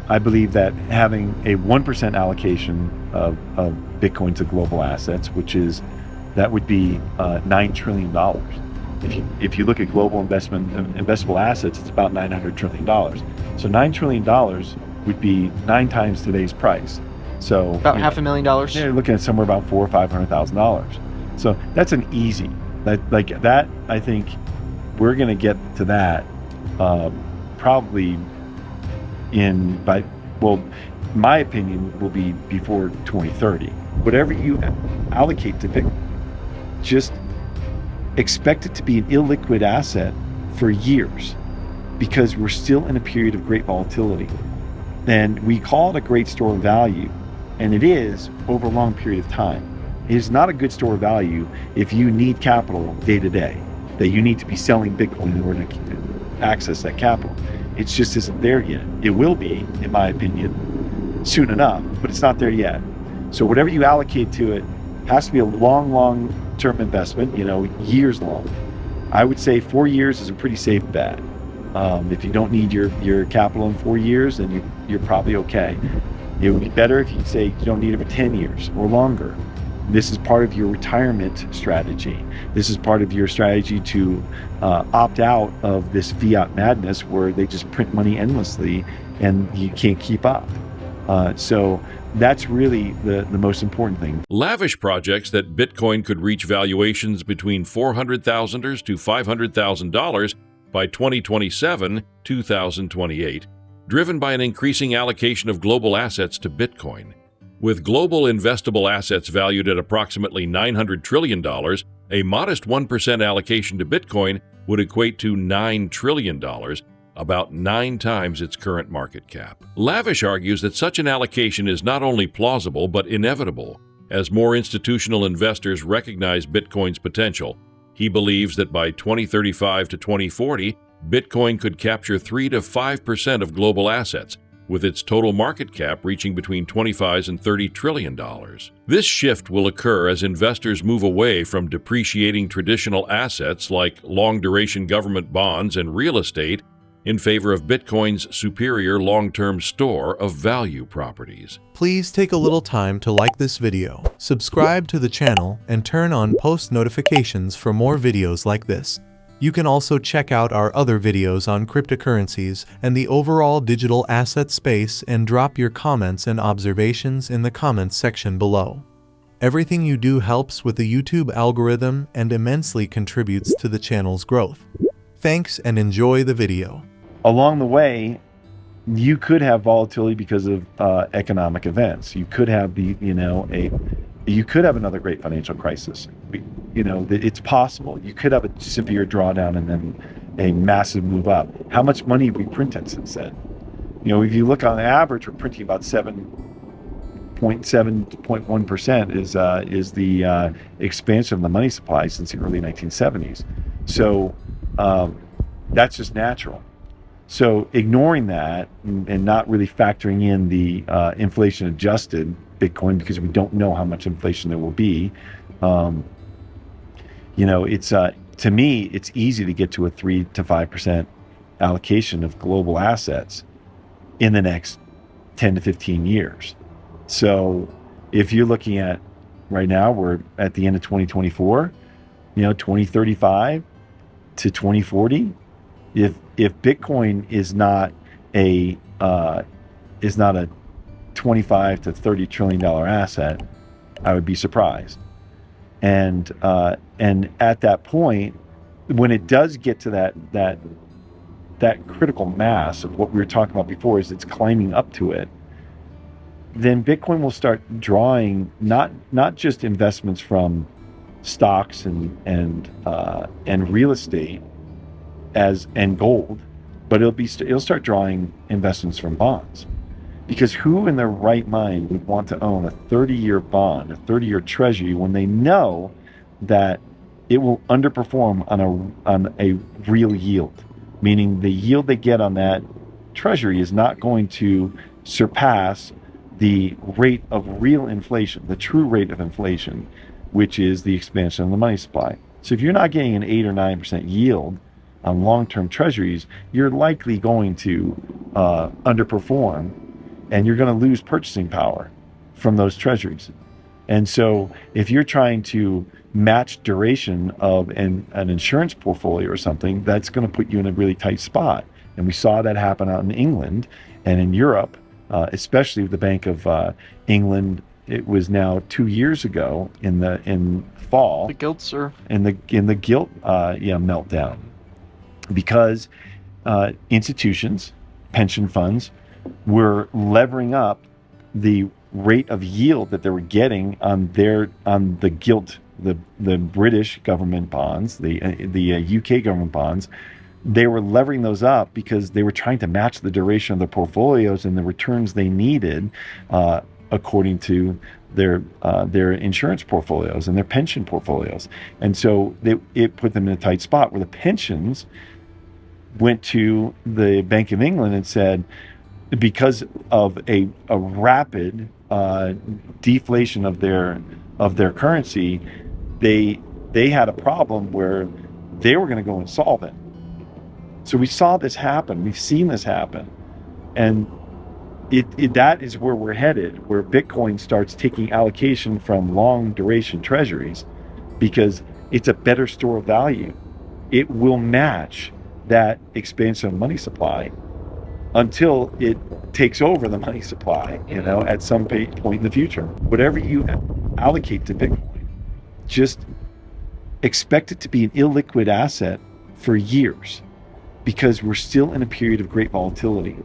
I believe that having a 1% allocation of Bitcoin to global assets, that would be $9 trillion. If you look at global investable assets, it's about $900 trillion. So $9 trillion would be 9 times today's price. So about $500,000. You're looking at somewhere about $400,000 or $500,000. So that's an easy. That I think we're going to get to that probably my opinion will be before 2030. Whatever you allocate to Bitcoin, just expect it to be an illiquid asset for years, because we're still in a period of great volatility. And we call it a great store of value, and it is over a long period of time. It is not a good store of value if you need capital day to day, that you need to be selling Bitcoin in order to access that capital. It just isn't there yet. It will be, in my opinion, soon enough, but it's not there yet. So whatever you allocate to it has to be a long-term investment, years long. I would say 4 years is a pretty safe bet. If you don't need your capital in 4 years, then you're probably okay. It would be better if you say you don't need it for 10 years or longer. This is part of your retirement strategy. This is part of your strategy to opt out of this fiat madness where they just print money endlessly and you can't keep up. So that's really the most important thing. Lavish projects that Bitcoin could reach valuations between $400,000 to $500,000 by 2027, 2028, driven by an increasing allocation of global assets to Bitcoin. With global investable assets valued at approximately $900 trillion, a modest 1% allocation to Bitcoin would equate to $9 trillion, about 9 times its current market cap. Lavish argues that such an allocation is not only plausible but inevitable. As more institutional investors recognize Bitcoin's potential, he believes that by 2035 to 2040, Bitcoin could capture 3 to 5% of global assets, with its total market cap reaching between $25 and $30 trillion. This shift will occur as investors move away from depreciating traditional assets like long-duration government bonds and real estate in favor of Bitcoin's superior long-term store of value properties. Please take a little time to like this video, subscribe to the channel, and turn on post notifications for more videos like this. You can also check out our other videos on cryptocurrencies and the overall digital asset space and drop your comments and observations in the comments section below. Everything you do helps with the YouTube algorithm and immensely contributes to the channel's growth. Thanks and enjoy the video. Along the way, you could have volatility because of economic events. You could have you could have another great financial crisis. It's possible. You could have a severe drawdown and then a massive move up. How much money have we printed since then? If you look on average, we're printing about 7.7 to 0.1% is the expansion of the money supply since the early 1970s. So that's just natural. So ignoring that and not really factoring in the inflation adjusted Bitcoin, because we don't know how much inflation there will be, it's to me, it's easy to get to a 3 to 5% allocation of global assets in the next 10 to 15 years. So if you're looking at right now, we're at the end of 2024, 2035 to 2040, if Bitcoin is not a 25 to 30 trillion dollar asset, I would be surprised. And at that point, when it does get to that critical mass of what we were talking about before, is it's climbing up to it, then Bitcoin will start drawing not just investments from stocks and real estate and gold, but it'll start drawing investments from bonds. Because who in their right mind would want to own a 30-year bond, a 30-year treasury, when they know that it will underperform on a real yield? Meaning the yield they get on that treasury is not going to surpass the rate of real inflation, the true rate of inflation, which is the expansion of the money supply. So if you're not getting an 8 or 9% yield on long-term treasuries, you're likely going to underperform and you're going to lose purchasing power from those treasuries. And so if you're trying to match duration of an insurance portfolio or something, that's going to put you in a really tight spot. And we saw that happen out in England and in Europe, especially with the Bank of England. It was now 2 years ago in fall. The gilt serve. In the gilt meltdown, because institutions, pension funds, were levering up the rate of yield that they were getting on the gilt, the British government bonds, the UK government bonds. They were levering those up because they were trying to match the duration of their portfolios and the returns they needed, according to their insurance portfolios and their pension portfolios. And so it put them in a tight spot where the pensions went to the Bank of England and said, because of a rapid deflation of their currency, they had a problem where they were going to go insolvent. So we saw this happen. We've seen this happen, and that is where we're headed, where Bitcoin starts taking allocation from long duration treasuries because it's a better store of value. It will match that expansion of money supply until it takes over the money supply, at some point in the future. Whatever you allocate to Bitcoin, just expect it to be an illiquid asset for years, because we're still in a period of great volatility.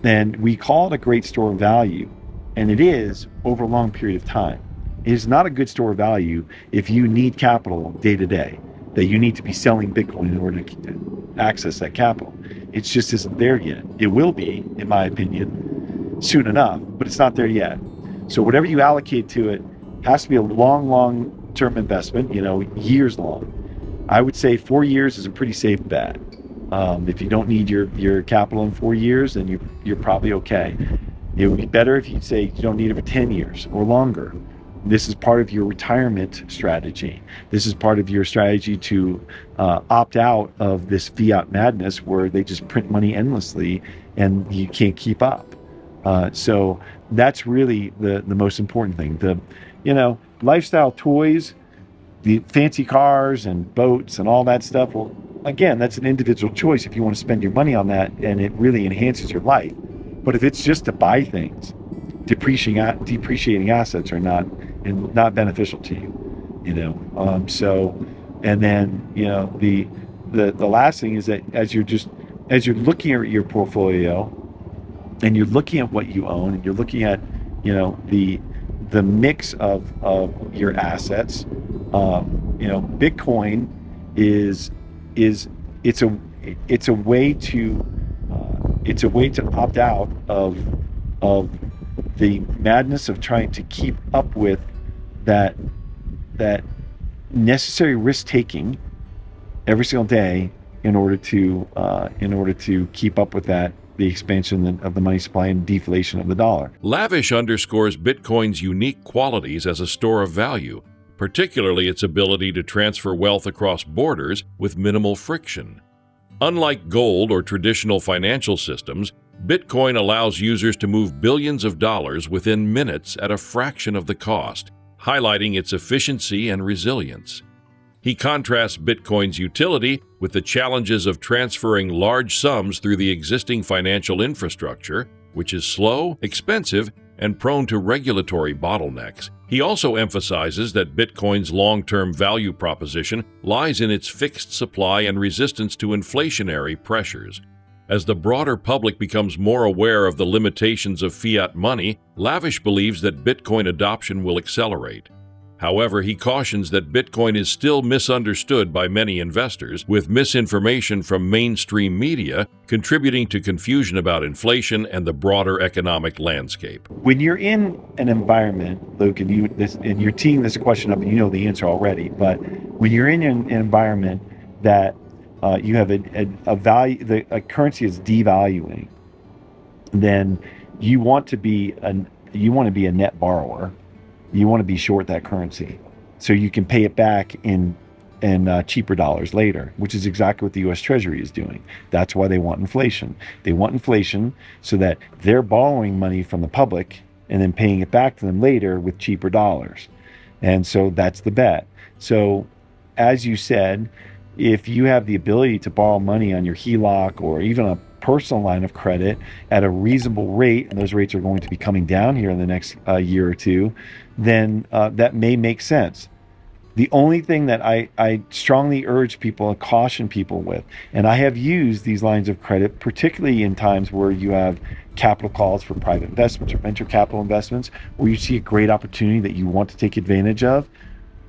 And we call it a great store of value, and it is over a long period of time. It is not a good store of value if you need capital day to day, that you need to be selling Bitcoin in order to access that capital. It just isn't there yet. It will be, in my opinion, soon enough, but it's not there yet. So whatever you allocate to it has to be a long-term investment, years long. I would say 4 years is a pretty safe bet. If you don't need your capital in 4 years, then you're probably okay. It would be better if you say you don't need it for 10 years or longer. This is part of your retirement strategy. This is part of your strategy to opt out of this fiat madness where they just print money endlessly and you can't keep up. So that's really the most important thing. The lifestyle toys, the fancy cars and boats and all that stuff. Well, again, that's an individual choice if you want to spend your money on that and it really enhances your life. But if it's just to buy things, depreciating assets are not beneficial to you. So, and then the last thing is that as you're looking at your portfolio and you're looking at what you own and you're looking at the mix of your assets, Bitcoin is it's a way to opt out of the madness of trying to keep up with that necessary risk taking every single day in order to keep up with the expansion of the money supply and deflation of the dollar. Lavish underscores Bitcoin's unique qualities as a store of value, particularly its ability to transfer wealth across borders with minimal friction. Unlike gold or traditional financial systems, Bitcoin allows users to move billions of dollars within minutes at a fraction of the cost, highlighting its efficiency and resilience. He contrasts Bitcoin's utility with the challenges of transferring large sums through the existing financial infrastructure, which is slow, expensive, and prone to regulatory bottlenecks. He also emphasizes that Bitcoin's long-term value proposition lies in its fixed supply and resistance to inflationary pressures. As the broader public becomes more aware of the limitations of fiat money, Lavish believes that Bitcoin adoption will accelerate. However, he cautions that Bitcoin is still misunderstood by many investors, with misinformation from mainstream media contributing to confusion about inflation and the broader economic landscape. When you're in an environment, Luke, and you're teeing this question up, and you know the answer already, but when you're in an environment that you have a value, a currency is devaluing, then you want to be a net borrower. You want to be short that currency so you can pay it back in cheaper dollars later, which is exactly what the U.S. Treasury is doing. That's why they want inflation. They want inflation so that they're borrowing money from the public and then paying it back to them later with cheaper dollars. And so that's the bet. So as you said, if you have the ability to borrow money on your HELOC or even a personal line of credit at a reasonable rate, and those rates are going to be coming down here in the next year or two, then that may make sense. The only thing that I strongly urge people and caution people with, and I have used these lines of credit, particularly in times where you have capital calls for private investments or venture capital investments, where you see a great opportunity that you want to take advantage of.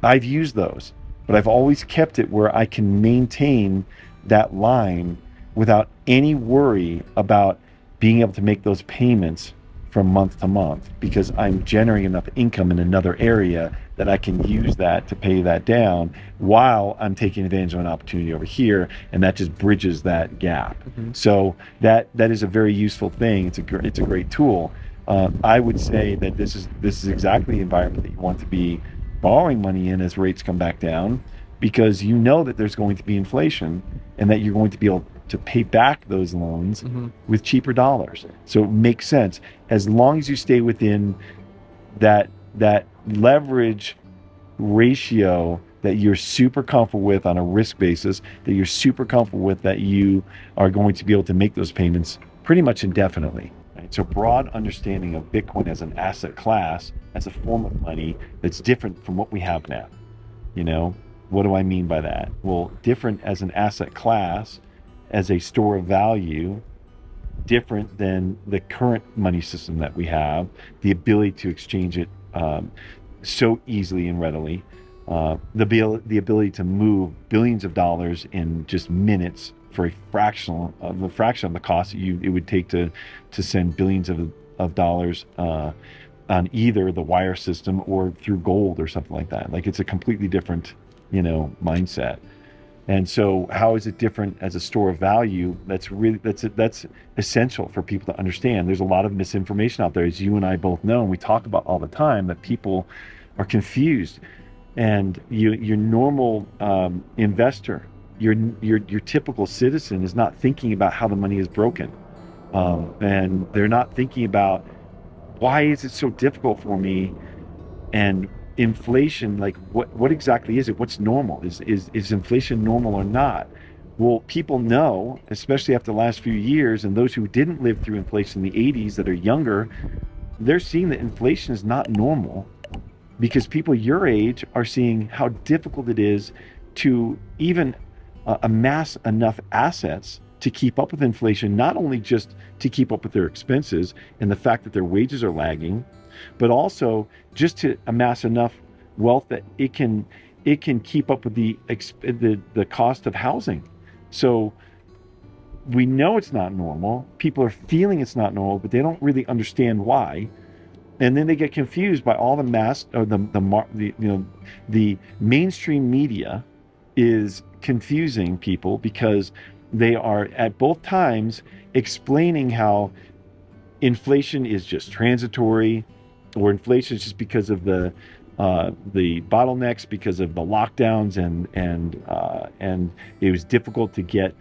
I've used those, but I've always kept it where I can maintain that line without any worry about being able to make those payments from month to month, because I'm generating enough income in another area that I can use that to pay that down while I'm taking advantage of an opportunity over here, and that just bridges that gap. So that is a very useful thing. It's a great tool. I would say that this is exactly the environment that you want to be borrowing money in as rates come back down, because you know that there's going to be inflation and that you're going to be able to pay back those loans with cheaper dollars. So it makes sense as long as you stay within that leverage ratio that you're super comfortable with on a risk basis, that you're super comfortable with, that you are going to be able to make those payments pretty much indefinitely. Right? So broad understanding of Bitcoin as an asset class, as a form of money that's different from what we have now. You know, what do I mean by that? Well, different as an asset class, as a store of value, different than the current money system that we have, the ability to exchange it so easily and readily, the ability to move billions of dollars in just minutes for a fraction of the cost that it would take to send billions of dollars on either the wire system or through gold or something like that. Like, it's a completely different, mindset. And so how is it different as a store of value? That's essential for people to understand. There's a lot of misinformation out there, as you and I both know, and we talk about all the time, that people are confused. And your normal investor, your typical citizen, is not thinking about how the money is broken. And they're not thinking about, why is it so difficult for me? And inflation, like what exactly is it? What's normal? Is inflation normal or not? Well, people know, especially after the last few years, and those who didn't live through inflation in the 80s that are younger, they're seeing that inflation is not normal, because people your age are seeing how difficult it is to even amass enough assets to keep up with inflation, not only just to keep up with their expenses and the fact that their wages are lagging, but also just to amass enough wealth that it can keep up with the cost of housing. So we know it's not normal. People are feeling it's not normal, but they don't really understand why. And then they get confused by all the mainstream media is confusing people, because they are at both times explaining how inflation is just transitory, or inflation is just because of the bottlenecks, because of the lockdowns, and it was difficult to get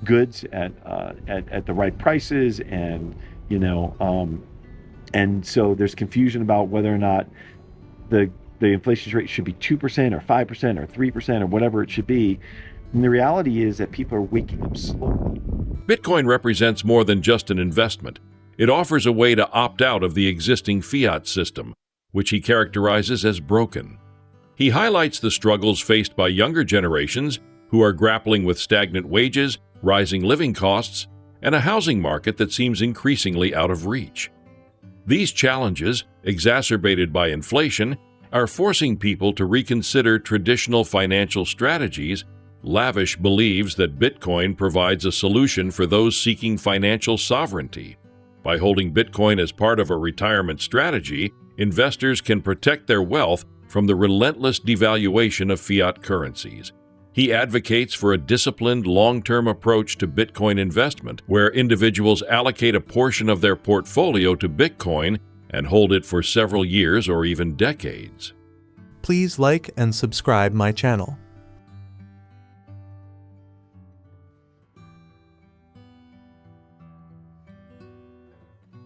goods at the right prices, and and so there's confusion about whether or not the inflation rate should be 2% or 5% or 3% or whatever it should be. And the reality is that people are waking up slowly. Bitcoin represents more than just an investment. It offers a way to opt out of the existing fiat system, which he characterizes as broken. He highlights the struggles faced by younger generations who are grappling with stagnant wages, rising living costs, and a housing market that seems increasingly out of reach. These challenges, exacerbated by inflation, are forcing people to reconsider traditional financial strategies. Lavish believes that Bitcoin provides a solution for those seeking financial sovereignty. By holding Bitcoin as part of a retirement strategy, investors can protect their wealth from the relentless devaluation of fiat currencies. He advocates for a disciplined, long-term approach to Bitcoin investment, where individuals allocate a portion of their portfolio to Bitcoin and hold it for several years or even decades. Please like and subscribe my channel.